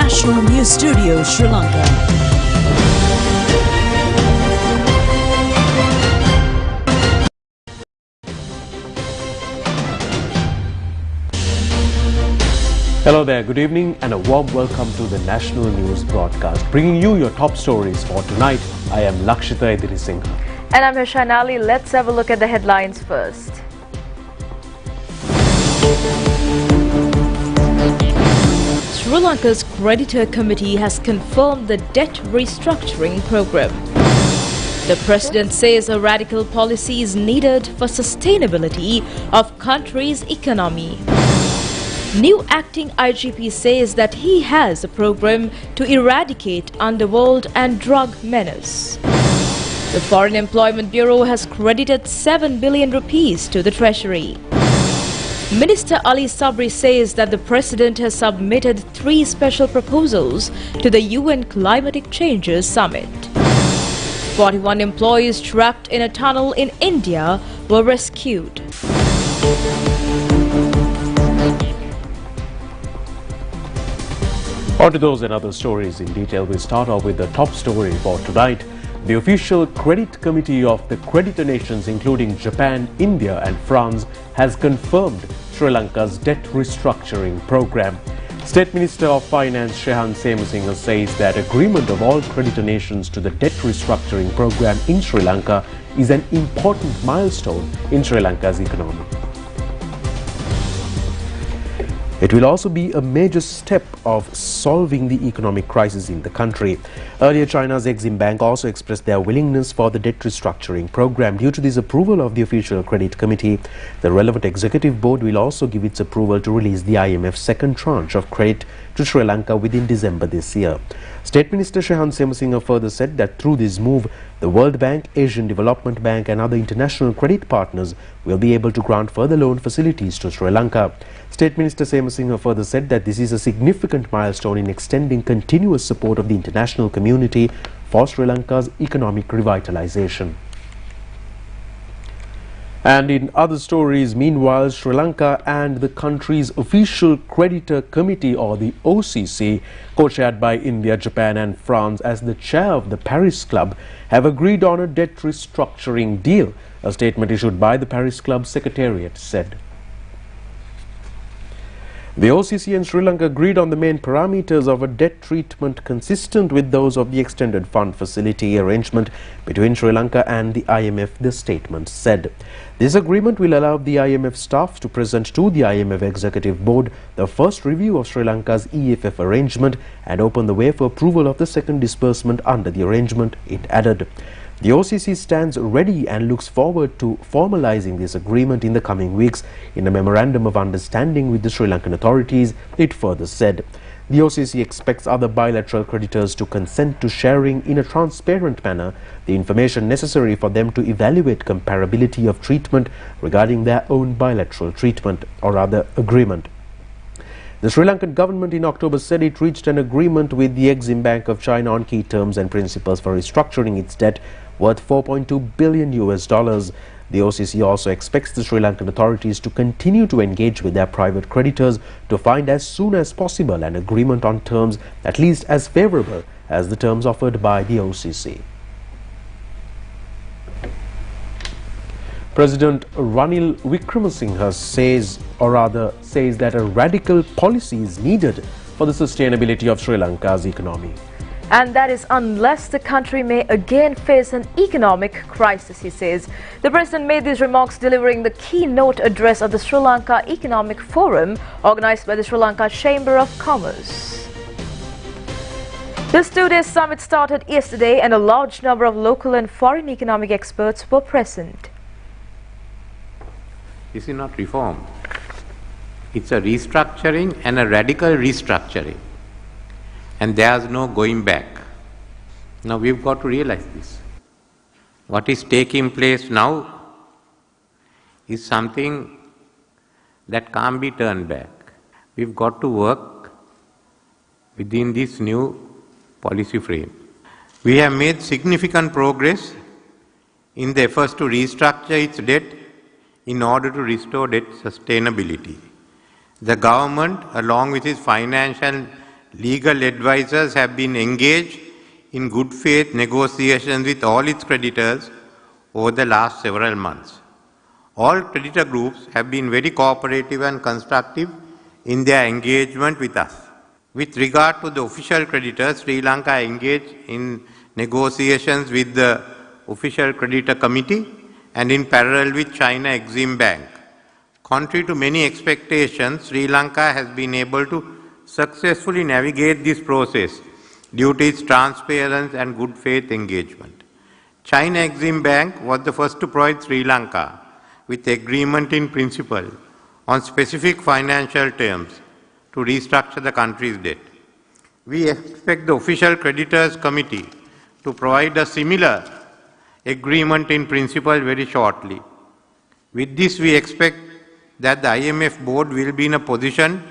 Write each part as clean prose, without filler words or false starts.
National News Studio, Sri Lanka. Hello there, good evening and a warm welcome to the National News broadcast. Bringing you your top stories for tonight, I am Lakshita Edirisinghe. And I'm Hashanali. Let's have a look at the headlines first. Sri Lanka's creditor committee has confirmed the debt restructuring program. The president says a radical policy is needed for sustainability of country's economy. New acting IGP says that he has a program to eradicate underworld and drug menace. The Foreign Employment Bureau has credited 7 billion rupees to the Treasury. Minister Ali Sabri says that the President has submitted 3 special proposals to the UN Climatic Changes Summit. 41 employees trapped in a tunnel in India were rescued. On to those and other stories in detail. We'll start off with the top story for tonight. The official credit committee of the creditor nations, including Japan, India and France, has confirmed Sri Lanka's debt restructuring program. State Minister of Finance Shehan Semasinga says that agreement of all creditor nations to the debt restructuring program in Sri Lanka is an important milestone in Sri Lanka's economy. It will also be a major step of solving the economic crisis in the country. Earlier, China's Exim Bank also expressed their willingness for the debt restructuring program. Due to this approval of the official credit committee, the relevant executive board will also give its approval to release the IMF's second tranche of credit to Sri Lanka within December this year. State Minister Shehan Semasinga further said that through this move, the World Bank, Asian Development Bank and other international credit partners will be able to grant further loan facilities to Sri Lanka. State Minister Semasinga further said that this is a significant milestone in extending continuous support of the international community for Sri Lanka's economic revitalization. And in other stories, meanwhile, Sri Lanka and the country's official creditor committee, or the OCC, co-chaired by India, Japan and France as the chair of the Paris Club, have agreed on a debt restructuring deal. A statement issued by the Paris Club Secretariat said. The OCC and Sri Lanka agreed on the main parameters of a debt treatment consistent with those of the extended fund facility arrangement between Sri Lanka and the IMF, the statement said. This agreement will allow the IMF staff to present to the IMF Executive Board the first review of Sri Lanka's EFF arrangement and open the way for approval of the second disbursement under the arrangement, it added. The OCC stands ready and looks forward to formalizing this agreement in the coming weeks in a memorandum of understanding with the Sri Lankan authorities, it further said. The OCC expects other bilateral creditors to consent to sharing in a transparent manner the information necessary for them to evaluate comparability of treatment regarding their own bilateral treatment, or rather agreement. The Sri Lankan government in October said it reached an agreement with the Exim Bank of China on key terms and principles for restructuring its debt worth $4.2 billion. The OCC also expects the Sri Lankan authorities to continue to engage with their private creditors to find as soon as possible an agreement on terms at least as favorable as the terms offered by the OCC. President Ranil Wickremesinghe says that a radical policy is needed for the sustainability of Sri Lanka's economy. And that is unless the country may again face an economic crisis, he says. The president made these remarks delivering the keynote address of the Sri Lanka Economic Forum organized by the Sri Lanka Chamber of Commerce. This 2-day summit started yesterday and a large number of local and foreign economic experts were present. This is not reform. It's a restructuring and a radical restructuring. And there's no going back. Now we've got to realize this. What is taking place now is something that can't be turned back. We've got to work within this new policy frame. We have made significant progress in the efforts to restructure its debt in order to restore debt sustainability. The government, along with its financial legal advisors have been engaged in good faith negotiations with all its creditors over the last several months. All creditor groups have been very cooperative and constructive in their engagement with us. With regard to the official creditors, Sri Lanka engaged in negotiations with the Official Creditor Committee and in parallel with China Exim Bank. Contrary to many expectations, Sri Lanka has been able to successfully navigate this process due to its transparent and good faith engagement. China Exim Bank was the first to provide Sri Lanka with agreement in principle on specific financial terms to restructure the country's debt. We expect the Official Creditors Committee to provide a similar agreement in principle very shortly. With this, we expect that the IMF board will be in a position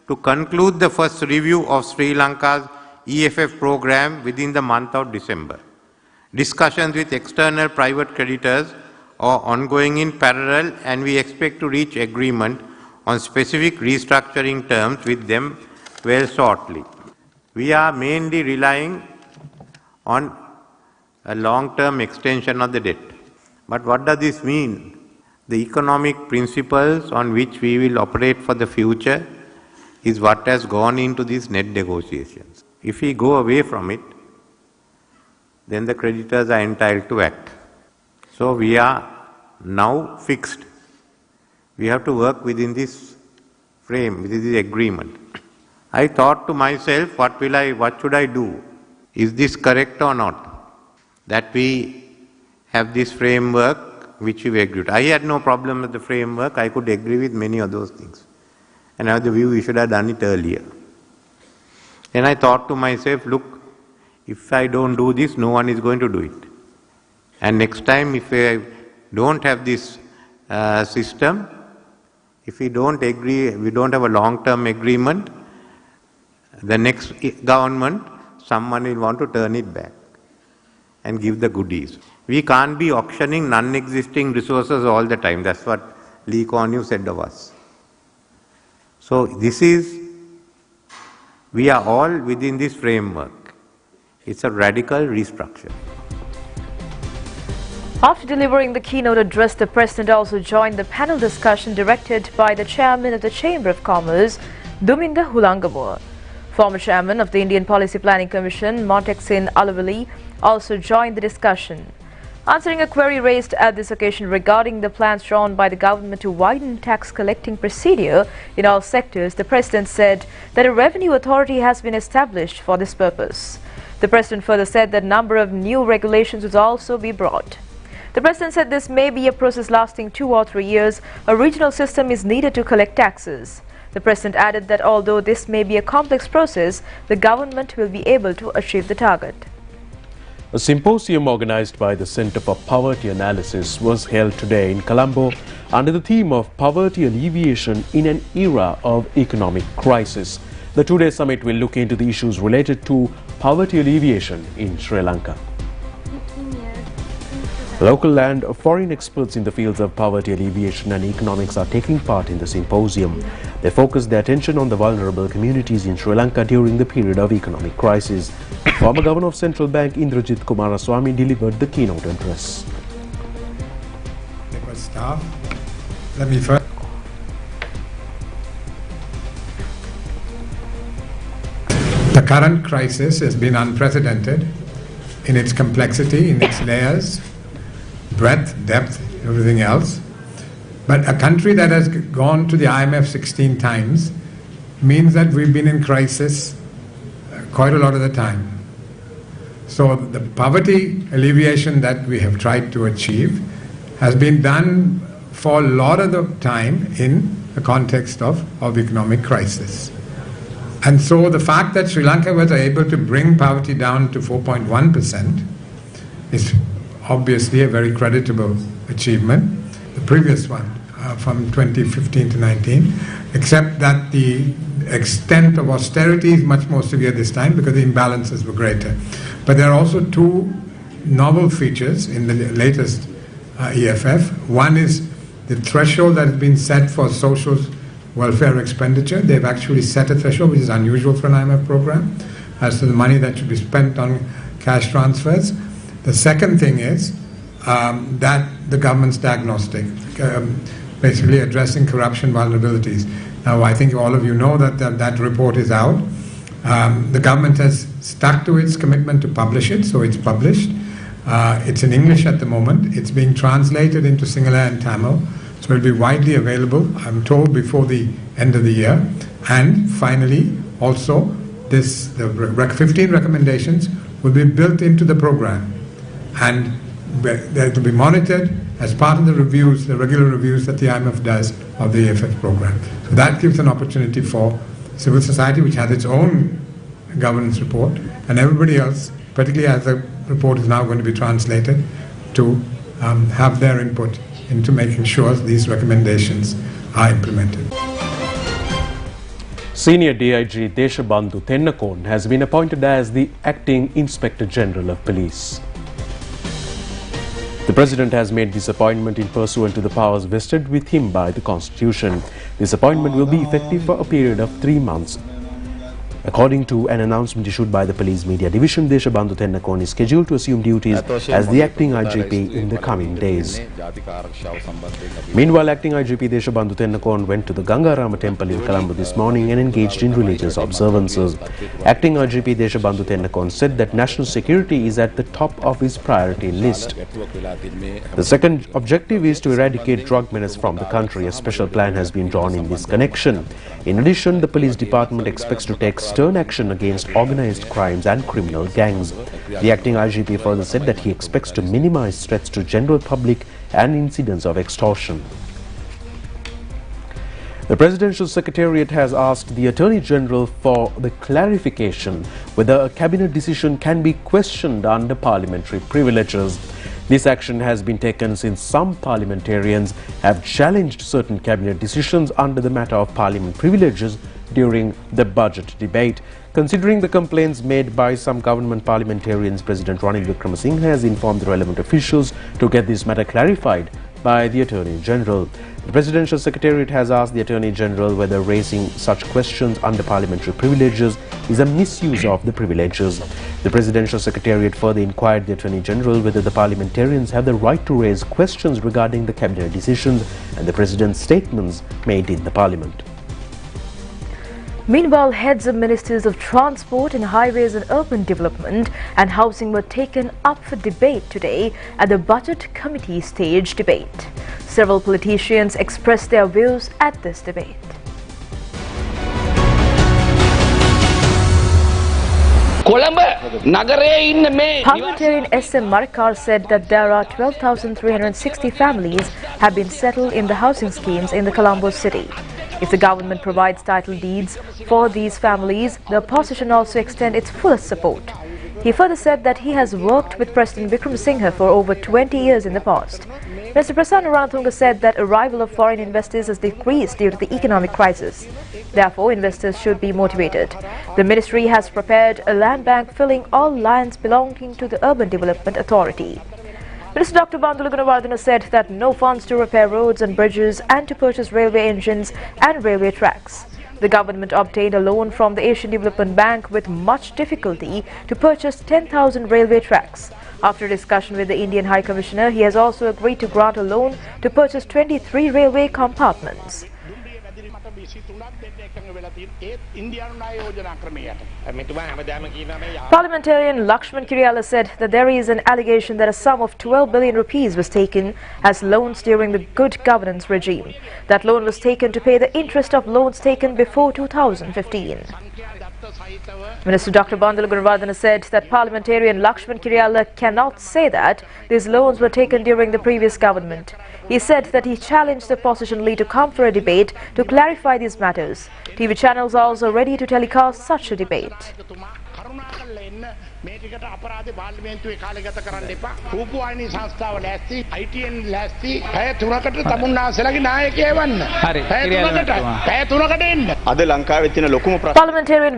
to conclude the first review of Sri Lanka's EFF program within the month of December. Discussions with external private creditors are ongoing in parallel, and we expect to reach agreement on specific restructuring terms with them very shortly. We are mainly relying on a long-term extension of the debt. But what does this mean? The economic principles on which we will operate for the future is what has gone into these net negotiations. If we go away from it, then the creditors are entitled to act. So we are now fixed. We have to work within this frame, within this agreement. I thought to myself, what should I do? Is this correct or not? That we have this framework which we agreed. I had no problem with the framework. I could agree with many of those things. And I have the view we should have done it earlier. And I thought to myself, look, if I don't do this, no one is going to do it. And next time, if I don't have this system, if we don't agree, we don't have a long-term agreement, the next government, someone will want to turn it back and give the goodies. We can't be auctioning non-existing resources all the time. That's what Lee Kuan Yew said of us. So we are all within this framework. It's a radical restructure. After delivering the keynote address, the President also joined the panel discussion directed by the Chairman of the Chamber of Commerce, Duminda Hulangamur. Former Chairman of the Indian Policy Planning Commission, Monteksin Alavali, also joined the discussion. Answering a query raised at this occasion regarding the plans drawn by the government to widen tax collecting procedure in all sectors, the President said that a revenue authority has been established for this purpose. The President further said that a number of new regulations would also be brought. The President said this may be a process lasting 2 or 3 years. A regional system is needed to collect taxes. The President added that although this may be a complex process, the government will be able to achieve the target. A symposium organized by the Center for Poverty Analysis was held today in Colombo under the theme of Poverty Alleviation in an Era of Economic Crisis. The two-day summit will look into the issues related to poverty alleviation in Sri Lanka. Local and foreign experts in the fields of poverty alleviation and economics are taking part in the symposium. They focused their attention on the vulnerable communities in Sri Lanka during the period of economic crisis. Former Governor of Central Bank Indrajit Kumaraswamy delivered the keynote address. Staff, let me first. The current crisis has been unprecedented in its complexity, in its layers, breadth, depth, everything else. But a country that has gone to the IMF 16 times means that we've been in crisis quite a lot of the time. So the poverty alleviation that we have tried to achieve has been done for a lot of the time in the context of economic crisis. And so the fact that Sri Lanka was able to bring poverty down to 4.1% is obviously a very creditable achievement. The previous one, from 2015 to 19, except that the extent of austerity is much more severe this time because the imbalances were greater. But there are also two novel features in the latest EFF. One is the threshold that has been set for social welfare expenditure. They've actually set a threshold, which is unusual for an IMF program, as to the money that should be spent on cash transfers. The second thing is that the government's diagnostic, basically addressing corruption vulnerabilities. Now, I think all of you know that that report is out. The government has stuck to its commitment to publish it, so it's published. It's in English at the moment. It's being translated into Sinhala and Tamil, so it'll be widely available, I'm told, before the end of the year. And finally, also, the 15 recommendations will be built into the program, and they will be monitored as part of the reviews, the regular reviews that the IMF does of the AFF program. So that gives an opportunity for civil society, which has its own governance report, and everybody else, particularly as the report is now going to be translated, to have their input into making sure these recommendations are implemented. Senior DIG Deshabandhu Tennakon has been appointed as the Acting Inspector General of Police. The President has made this appointment in pursuant to the powers vested with him by the Constitution. This appointment will be effective for a period of 3 months. According to an announcement issued by the Police Media Division, Deshabandhu Tennakon is scheduled to assume duties as the acting IGP in the coming days. Meanwhile, acting IGP Deshabandhu Tennakon went to the Gangarama temple in Colombo this morning and engaged in religious observances. Acting IGP Deshabandhu Tennakon said that national security is at the top of his priority list. The second objective is to eradicate drug menace from the country. A special plan has been drawn in this connection. In addition, the police department expects to take stern action against organized crimes and criminal gangs. The acting IGP further said that he expects to minimize threats to general public and incidents of extortion. The Presidential Secretariat has asked the Attorney General for the clarification whether a cabinet decision can be questioned under parliamentary privileges. This action has been taken since some parliamentarians have challenged certain cabinet decisions under the matter of parliament privileges during the budget debate. Considering the complaints made by some government parliamentarians, President Ranil Wickremesinghe has informed the relevant officials to get this matter clarified by the Attorney General. The Presidential Secretariat has asked the Attorney General whether raising such questions under parliamentary privileges is a misuse of the privileges. The Presidential Secretariat further inquired the Attorney General whether the parliamentarians have the right to raise questions regarding the cabinet decisions and the President's statements made in the Parliament. Meanwhile, heads of Ministers of Transport and Highways and Urban Development and Housing were taken up for debate today at the Budget Committee stage debate. Several politicians expressed their views at this debate. Parliamentarian S.M. Marikar said that there are 12,360 families have been settled in the housing schemes in the Colombo city. If the government provides title deeds for these families, the opposition also extend its fullest support. He further said that he has worked with President Wickremesinghe for over 20 years in the past. Mr. Prasanna Ranatunga said that arrival of foreign investors has decreased due to the economic crisis. Therefore, investors should be motivated. The ministry has prepared a land bank filling all lands belonging to the Urban Development Authority. Minister Dr. Bandula Gunawardena said that no funds to repair roads and bridges and to purchase railway engines and railway tracks. The government obtained a loan from the Asian Development Bank with much difficulty to purchase 10,000 railway tracks. After discussion with the Indian High Commissioner, he has also agreed to grant a loan to purchase 23 railway compartments. Parliamentarian Lakshman Kiriyala said that there is an allegation that a sum of 12 billion rupees was taken as loans during the good governance regime. That loan was taken to pay the interest of loans taken before 2015. Minister Dr. Bandula Gunawardena said that Parliamentarian Lakshman Kiriyala cannot say that these loans were taken during the previous government. He said that he challenged the opposition leader to come for a debate to clarify these matters. TV channels are also ready to telecast such a debate. Parliamentarian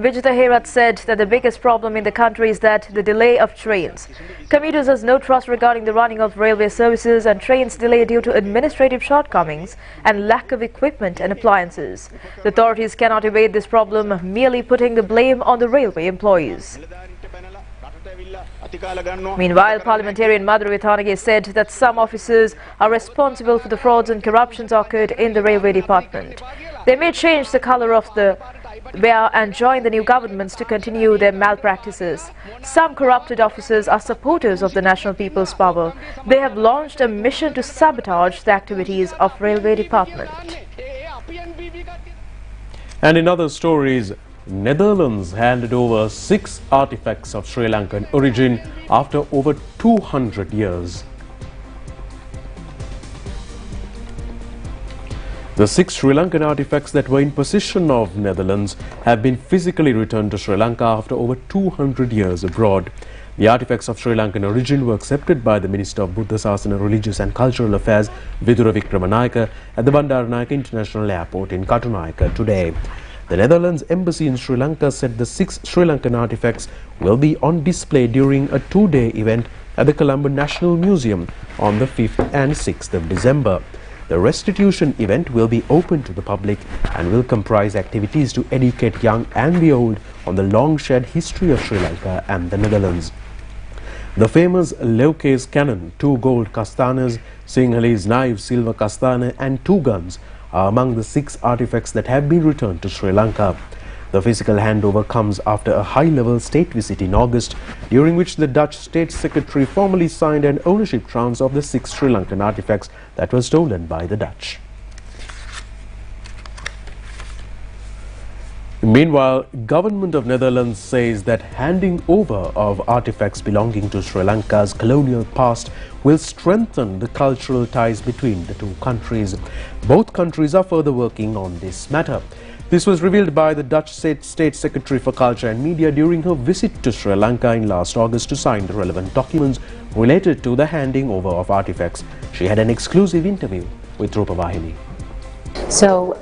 Vijita Herat said that the biggest problem in the country is that the delay of trains. Commuters has no trust regarding the running of railway services and trains delay due to administrative shortcomings and lack of equipment and appliances. The authorities cannot evade this problem, merely putting the blame on the railway employees. Meanwhile, Parliamentarian Madhuri Thanage said that some officers are responsible for the frauds and corruptions occurred in the railway department. They may change the colour of the wear and join the new governments to continue their malpractices. Some corrupted officers are supporters of the National People's Power. They have launched a mission to sabotage the activities of railway department. And in other stories, Netherlands handed over 6 artifacts of Sri Lankan origin after over 200 years. The 6 Sri Lankan artifacts that were in possession of Netherlands have been physically returned to Sri Lanka after over 200 years abroad. The artifacts of Sri Lankan origin were accepted by the Minister of Buddha Sasana, Religious and Cultural Affairs, Vidura Wickramanayake, at the Bandaranaike International Airport in Katunayake today. The Netherlands Embassy in Sri Lanka said the 6 Sri Lankan artifacts will be on display during a 2-day event at the Colombo National Museum on the 5th and 6th of December. The restitution event will be open to the public and will comprise activities to educate young and the old on the long-shared history of Sri Lanka and the Netherlands. The famous Leuke's cannon, 2 gold kastanas, Sinhalese knives, silver kastana and 2 guns are among the 6 artifacts that have been returned to Sri Lanka. The physical handover comes after a high-level state visit in August, during which the Dutch State Secretary formally signed an ownership transfer of the 6 Sri Lankan artifacts that were stolen by the Dutch. Meanwhile, Government of Netherlands says that handing over of artifacts belonging to Sri Lanka's colonial past will strengthen the cultural ties between the two countries. Both countries are further working on this matter. This was revealed by the Dutch State Secretary for Culture and Media during her visit to Sri Lanka in last August to sign the relevant documents related to the handing over of artifacts. She had an exclusive interview with Rupavahini. So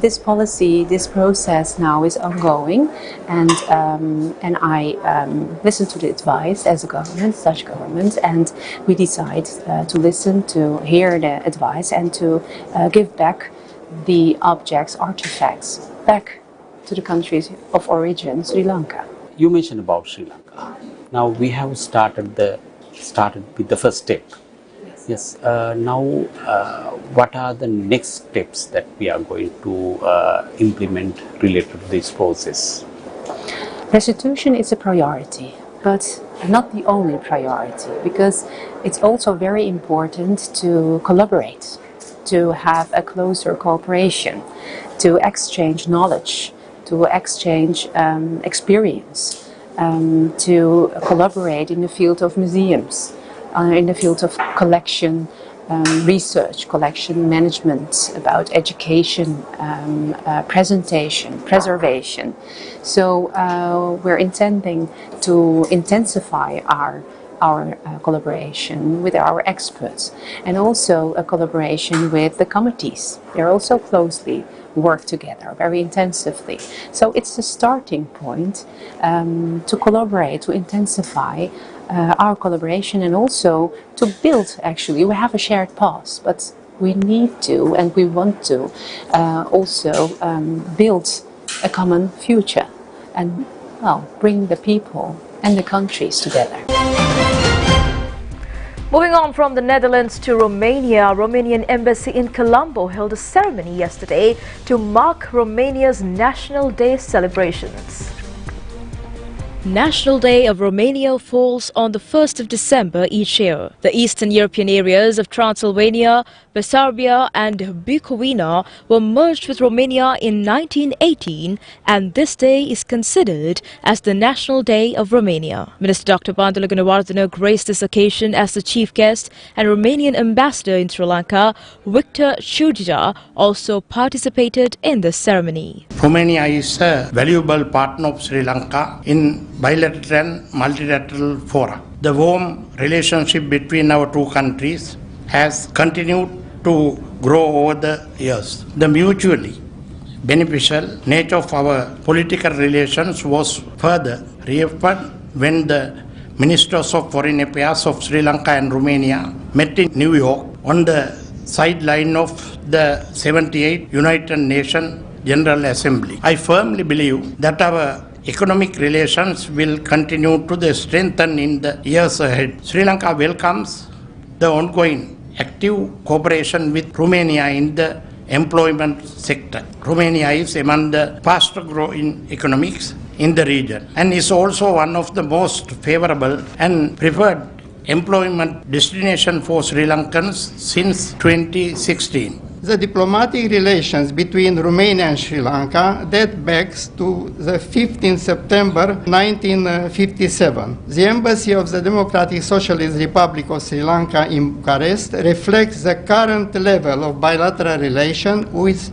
this policy, this process now is ongoing, and I listen to the advice as a government, Dutch government, and we decide to listen, to hear the advice, and to give back the objects, artifacts, back to the countries of origin, Sri Lanka. You mentioned about Sri Lanka. Now we have started with the first step. Yes. Now, what are the next steps that we are going to implement related to this process? Restitution is a priority, but not the only priority, because it's also very important to collaborate, to have a closer cooperation, to exchange knowledge, to exchange experience, to collaborate in the field of museums, in the field of collection research, collection management, about education, presentation, preservation. So we're intending to intensify our collaboration with our experts, and also a collaboration with the committees. They're also closely work together very intensively. So it's the starting point to collaborate, to intensify our collaboration, and also to build, actually, we have a shared past, but we need to and we want to also build a common future and, well, bring the people and the countries together. Moving on from the Netherlands to Romania, Romanian embassy in Colombo held a ceremony yesterday to mark Romania's National Day celebrations. National Day of Romania falls on the 1st of December each year. The Eastern European areas of Transylvania, Bessarabia and Bukovina were merged with Romania in 1918, and this day is considered as the National Day of Romania. Minister Dr. Bandula Gunawardena graced this occasion as the chief guest, and Romanian ambassador in Sri Lanka, Victor Chudja, also participated in the ceremony. Romania is a valuable partner of Sri Lanka in bilateral and multilateral fora. The warm relationship between our two countries has continued to grow over the years. The mutually beneficial nature of our political relations was further reaffirmed when the Ministers of Foreign Affairs of Sri Lanka and Romania met in New York on the sideline of the 78th United Nations General Assembly. I firmly believe that our economic relations will continue to strengthen in the years ahead. Sri Lanka welcomes the ongoing active cooperation with Romania in the employment sector. Romania is among the faster growing economies in the region and is also one of the most favorable and preferred employment destination for Sri Lankans since 2016. The diplomatic relations between Romania and Sri Lanka date back to the 15th September 1957. The Embassy of the Democratic Socialist Republic of Sri Lanka in Bucharest reflects the current level of bilateral relations, which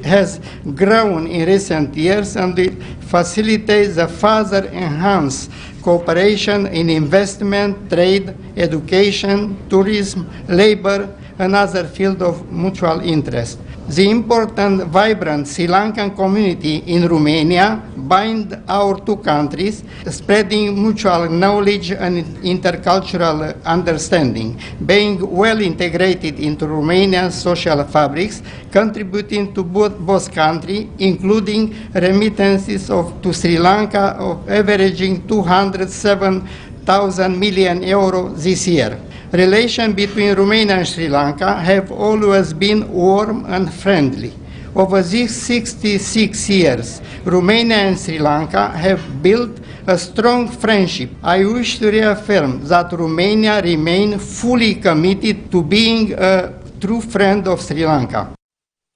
has grown in recent years and will facilitate the further enhanced cooperation in investment, trade, education, tourism, labor, and other fields of mutual interest. The important, vibrant Sri Lankan community in Romania bind our two countries, spreading mutual knowledge and intercultural understanding, being well integrated into Romanian social fabrics, contributing to both countries, including remittances to Sri Lanka of averaging 207,000 million euro this year. Relations between Romania and Sri Lanka have always been warm and friendly. Over these 66 years, Romania and Sri Lanka have built a strong friendship. I wish to reaffirm that Romania remains fully committed to being a true friend of Sri Lanka.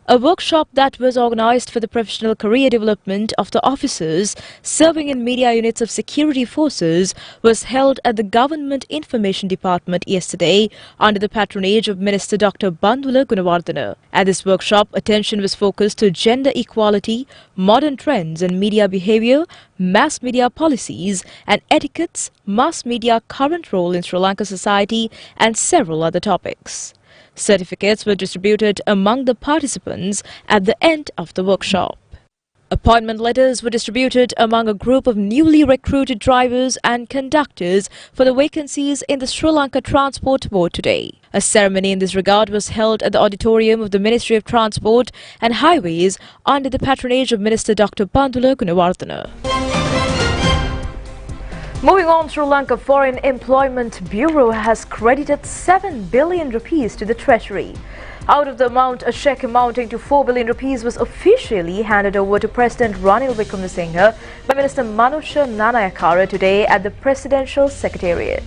A workshop that was organized for the professional career development of the officers serving in media units of security forces was held at the Government Information Department yesterday under the patronage of Minister Dr. Bandula Gunawardena. At this workshop, attention was focused to gender equality, modern trends in media behavior, mass media policies and etiquettes, mass media current role in Sri Lanka society and several other topics. Certificates were distributed among the participants at the end of the workshop. Appointment letters were distributed among a group of newly recruited drivers and conductors for the vacancies in the Sri Lanka Transport Board today. A ceremony in this regard was held at the auditorium of the Ministry of Transport and Highways under the patronage of Minister Dr. Bandula Gunawardena. Moving on, Sri Lanka Foreign Employment Bureau has credited 7 billion rupees to the Treasury. Out of the amount, a cheque amounting to 4 billion rupees was officially handed over to President Ranil Wickremesinghe by Minister Manusha Nanayakara today at the Presidential Secretariat.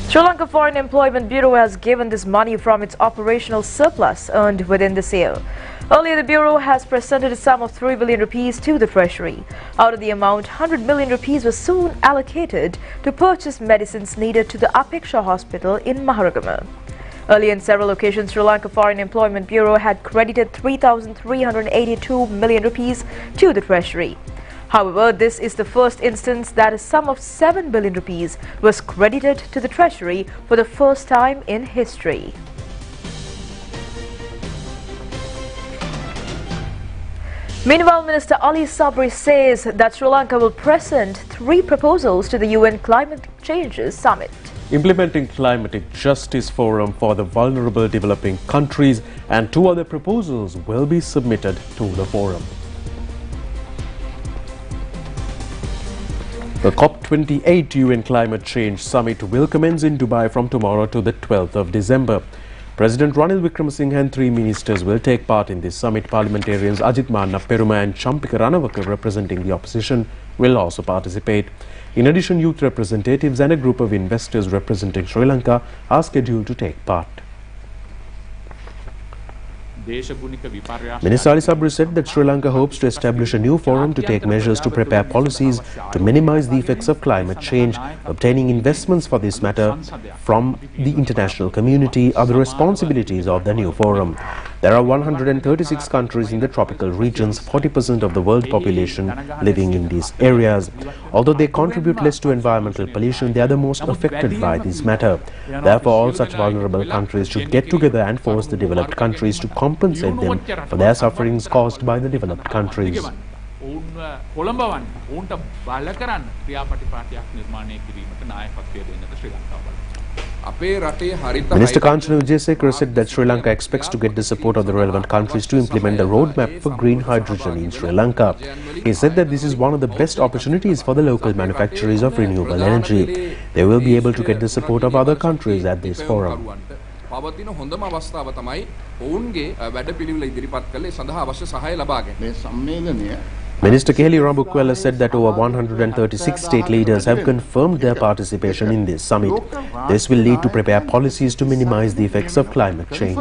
Sri Lanka Foreign Employment Bureau has given this money from its operational surplus earned within this year. Earlier, the Bureau has presented a sum of 3 billion rupees to the Treasury. Out of the amount, 100 million rupees was soon allocated to purchase medicines needed to the Apeksha Hospital in Maharagama. Earlier, in several occasions, Sri Lanka Foreign Employment Bureau had credited 3,382 million rupees to the Treasury. However, this is the first instance that a sum of 7 billion rupees was credited to the Treasury for the first time in history. Meanwhile, Minister Ali Sabri says that Sri Lanka will present 3 proposals to the UN Climate Change Summit. Implementing Climatic Justice Forum for the Vulnerable Developing Countries and 2 other proposals will be submitted to the forum. The COP28 UN Climate Change Summit will commence in Dubai from tomorrow to the 12th of December. President Ranil Wickremesinghe and 3 ministers will take part in this summit. Parliamentarians Ajit Manna Peruma and Champika Ranawaka, representing the opposition, will also participate. In addition, youth representatives and a group of investors representing Sri Lanka are scheduled to take part. Minister Ali Sabri said that Sri Lanka hopes to establish a new forum to take measures to prepare policies to minimize the effects of climate change. Obtaining investments for this matter from the international community are the responsibilities of the new forum. There are 136 countries in the tropical regions, 40% of the world population living in these areas. Although they contribute less to environmental pollution, they are the most affected by this matter. Therefore, all such vulnerable countries should get together and force the developed countries to compensate them for their sufferings caused by the developed countries. Minister Kanchana Wijesekara said that Sri Lanka expects to get the support of the relevant countries to implement the roadmap for green hydrogen in Sri Lanka. He said that this is one of the best opportunities for the local manufacturers of renewable energy. They will be able to get the support of other countries at this forum. Minister Kelly Rambukwala said that over 136 state leaders have confirmed their participation in this summit. This will lead to prepare policies to minimize the effects of climate change.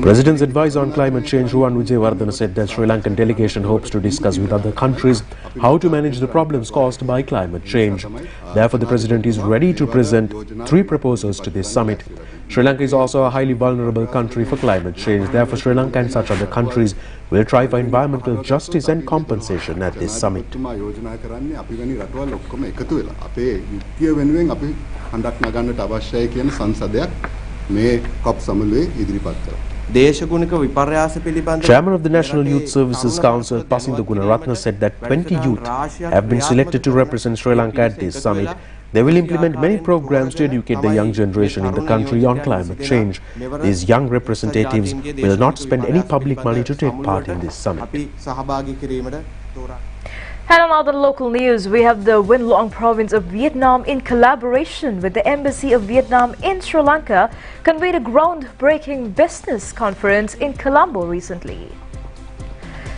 President's advisor on climate change, Ruwan Wijewardena, said that Sri Lankan delegation hopes to discuss with other countries how to manage the problems caused by climate change. Therefore, the President is ready to present 3 proposals to this summit. Sri Lanka is also a highly vulnerable country for climate change. Therefore, Sri Lanka and such other countries will try for environmental justice and compensation at this summit. Chairman of the National Youth Services Council, Pasinda Gunaratna, said that 20 youth have been selected to represent Sri Lanka at this summit. They will implement many programs to educate the young generation in the country on climate change. These young representatives will not spend any public money to take part in this summit. And on other local news, we have the Vinh Long province of Vietnam, in collaboration with the Embassy of Vietnam in Sri Lanka, convened a groundbreaking business conference in Colombo recently.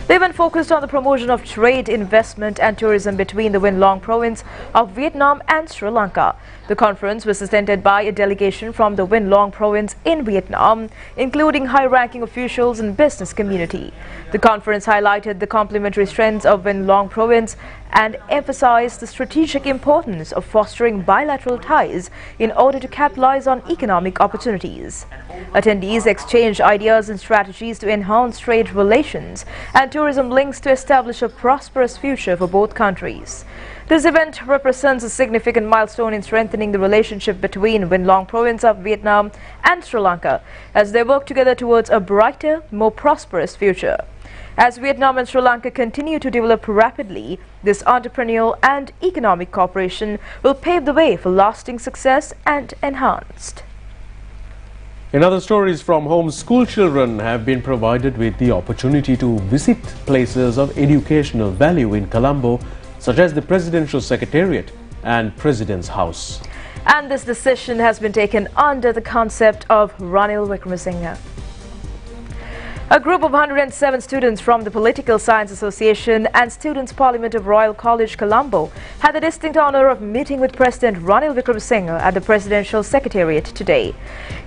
The event focused on the promotion of trade, investment and tourism between the Vinh Long province of Vietnam and Sri Lanka. The conference was attended by a delegation from the Vinh Long province in Vietnam, including high-ranking officials and business community. The conference highlighted the complementary strengths of Vinh Long province and emphasized the strategic importance of fostering bilateral ties in order to capitalize on economic opportunities. Attendees exchanged ideas and strategies to enhance trade relations and tourism links to establish a prosperous future for both countries. This event represents a significant milestone in strengthening the relationship between Vinh Long province of Vietnam and Sri Lanka as they work together towards a brighter, more prosperous future. As Vietnam and Sri Lanka continue to develop rapidly, this entrepreneurial and economic cooperation will pave the way for lasting success and enhanced. In other stories from home, school children have been provided with the opportunity to visit places of educational value in Colombo, such as the Presidential Secretariat and President's House. And this decision has been taken under the concept of Ranil Wickremesinghe. A group of 107 students from the Political Science Association and Students' Parliament of Royal College, Colombo, had the distinct honor of meeting with President Ranil Wickremesinghe at the Presidential Secretariat today.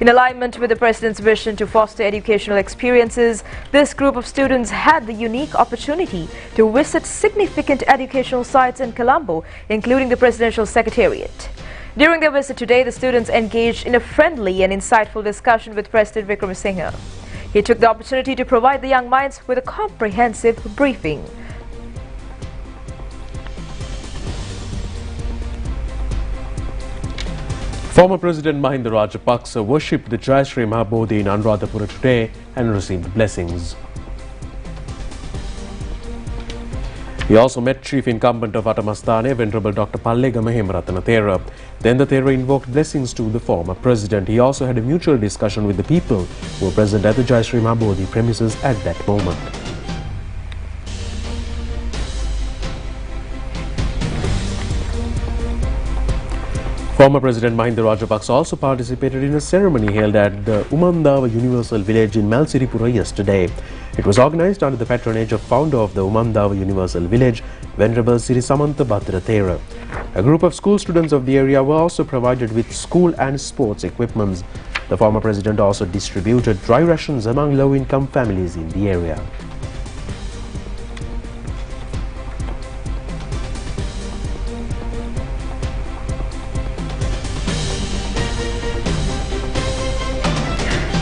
In alignment with the President's vision to foster educational experiences, this group of students had the unique opportunity to visit significant educational sites in Colombo, including the Presidential Secretariat. During their visit today, the students engaged in a friendly and insightful discussion with President Wickremesinghe. He took the opportunity to provide the young minds with a comprehensive briefing. Former President Mahindra Rajapakse worshipped the Jai Sri Mahabodhi in Anuradhapura today and received blessings. He also met Chief Incumbent of Atamastane, Venerable Dr. Pallega Mahemratana Thera. Then the Thera invoked blessings to the former president. He also had a mutual discussion with the people who were present at the Jai Sri Mahabodhi premises at that moment. Former President Mahindra Rajapakse also participated in a ceremony held at the Umandava Universal Village in Malsiripura yesterday. It was organized under the patronage of founder of the Umandava Universal Village, Venerable Sri Samantha Bhadra Thera. A group of school students of the area were also provided with school and sports equipments. The former president also distributed dry rations among low-income families in the area.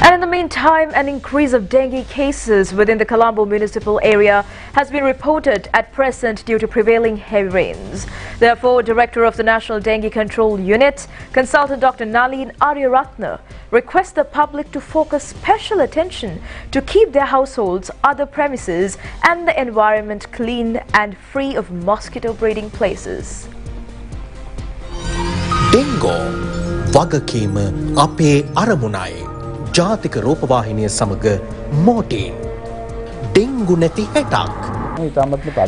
And in the meantime, an increase of dengue cases within the Colombo municipal area has been reported at present due to prevailing heavy rains. Therefore, Director of the National Dengue Control Unit, Consultant Dr. Nalin Aryaratna, requests the public to focus special attention to keep their households, other premises and the environment clean and free of mosquito breeding places. Dengue වගකීම අපේ අරමුණයි. ජාතික රූපවාහිනිය සමග මෝටීන් dengue නැති හැටක්.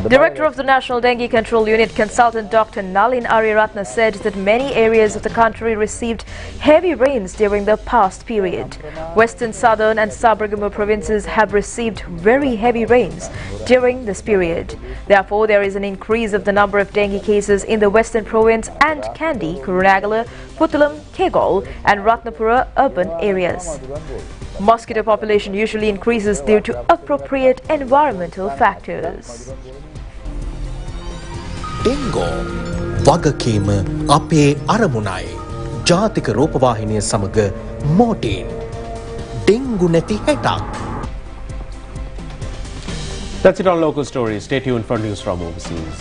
Director of the National Dengue Control Unit, Consultant Dr. Nalin Aryaratna, said that many areas of the country received heavy rains during the past period. Western, southern and Sabaragamu provinces have received very heavy rains during this period. Therefore, there is an increase of the number of dengue cases in the Western province and Kandy, Kurunegala, Puttalam, Kegol and Ratnapura urban areas. Mosquito population usually increases due to appropriate environmental factors. Dengue වගකීම අපේ අරමුණයි. ජාතික රූපවාහිනිය සමග මෝටීන් dengue නැති හැටක්. That's it on local stories. Stay tuned for news from overseas.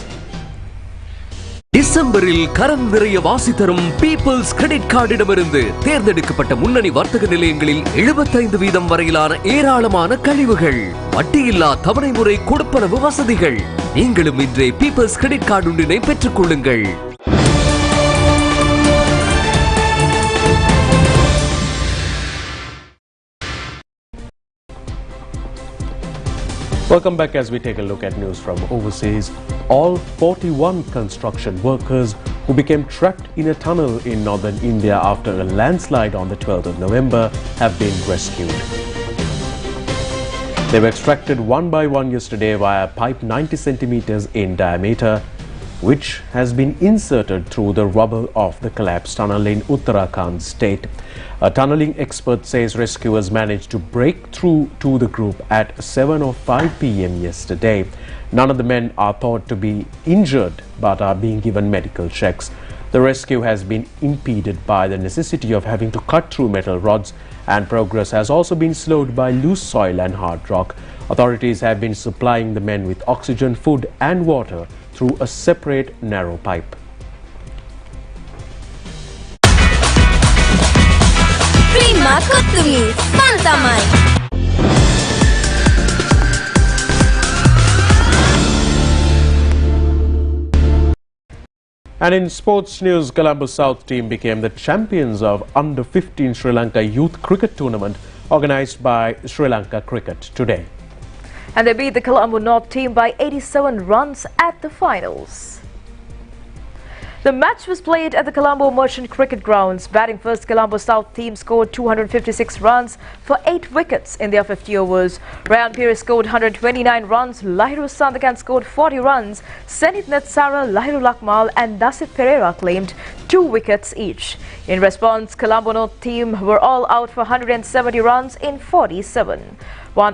டிசம்பரில் கரம் நிறைய வாசி தரும் பீப்பிள்ஸ் கிரெடிட் கார்டிடமிருந்து தேர்ந்தெடுக்கப்பட்ட முன்னணி வர்த்தக நிலையங்களில் 75% வரையிலான ஏராளமான கழிவுகள், வட்டியில்லா தவணை முறை கொடுப்பனவு வசதிகள். நீங்களும் இன்றே பீப்பிள்ஸ் கிரெடிட் கார்டு ஒன்றினை பெற்றுக் கொள்ளுங்கள். Welcome back as we take a look at news from overseas. All 41 construction workers who became trapped in a tunnel in northern India after a landslide on the 12th of November have been rescued. They were extracted one by one yesterday via a pipe 90 centimeters in diameter, which has been inserted through the rubble of the collapsed tunnel in Uttarakhand state. A tunneling expert says rescuers managed to break through to the group at 7:05 p.m. yesterday. None of the men are thought to be injured but are being given medical checks. The rescue has been impeded by the necessity of having to cut through metal rods, and progress has also been slowed by loose soil and hard rock. Authorities have been supplying the men with oxygen, food and water through a separate narrow pipe. And in sports news, Colombo South team became the champions of Under-15 Sri Lanka Youth Cricket Tournament organised by Sri Lanka Cricket today. And they beat the Colombo North team by 87 runs at the finals. The match was played at the Colombo Merchant Cricket Grounds. Batting first, Colombo South team scored 256 runs for 8 wickets in their 50 overs. Ryan Pires scored 129 runs, Lahiru Sandakan scored 40 runs, Senit Netsara, Lahiru Lakmal and Dasip Pereira claimed 2 wickets each. In response, Colombo North team were all out for 170 runs in 47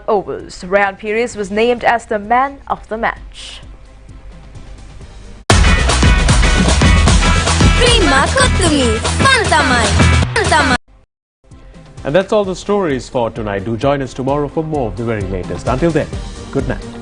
overs. Ryan Pires was named as the man of the match. And that's all the stories for tonight. Do join us tomorrow for more of the very latest. Until then, good night.